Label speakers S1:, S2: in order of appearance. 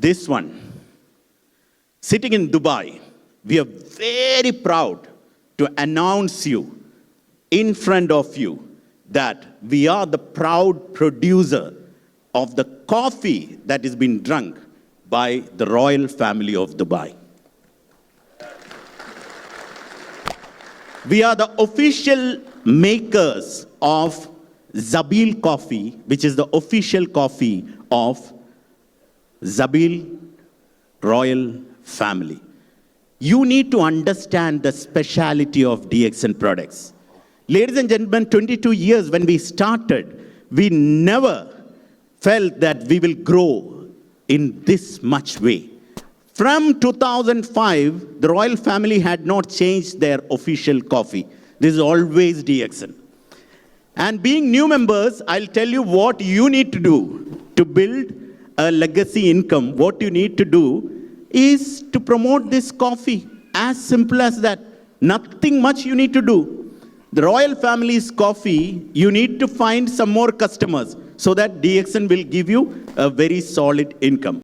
S1: this one. Sitting in Dubai, we are very proud to announce you, in front of you, that we are the proud producer of the coffee that is being drunk by the royal family of Dubai. We are the official makers of Zabil coffee, which is the official coffee of Zabil royal family. You need to understand the speciality of DXN products. Ladies and gentlemen, 22 years when we started, we never felt that we will grow in this much way. From 2005, the royal family had not changed their official coffee. This is always DXN. And being new members, I'll tell you what you need to do to build a legacy income. What you need to do is to promote this coffee. As simple as that. Nothing much you need to do. The royal family's coffee, you need to find some more customers so that DXN will give you a very solid income.